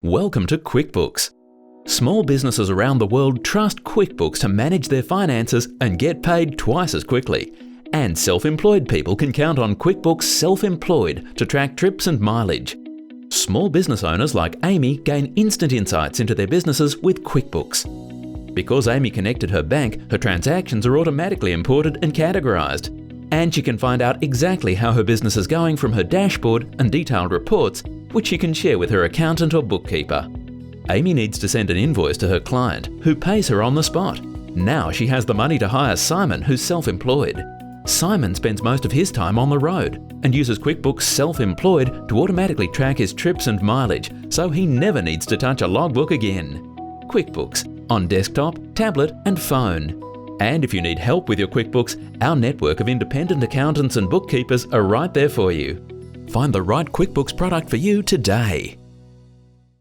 Welcome to QuickBooks. Small businesses around the world trust QuickBooks to manage their finances and get paid twice as quickly. And self-employed people can count on QuickBooks Self-Employed to track trips and mileage. Small business owners like Amy gain instant insights into their businesses with QuickBooks. Because Amy connected her bank, her transactions are automatically imported and categorized. And she can find out exactly how her business is going from her dashboard and detailed reports, which she can share with her accountant or bookkeeper. Amy needs to send an invoice to her client, who pays her on the spot. Now she has the money to hire Simon, who's self-employed. Simon spends most of his time on the road and uses QuickBooks Self-Employed to automatically track his trips and mileage, so he never needs to touch a logbook again. QuickBooks on desktop, tablet and phone. And if you need help with your QuickBooks, our network of independent accountants and bookkeepers are right there for you. Find the right QuickBooks product for you today.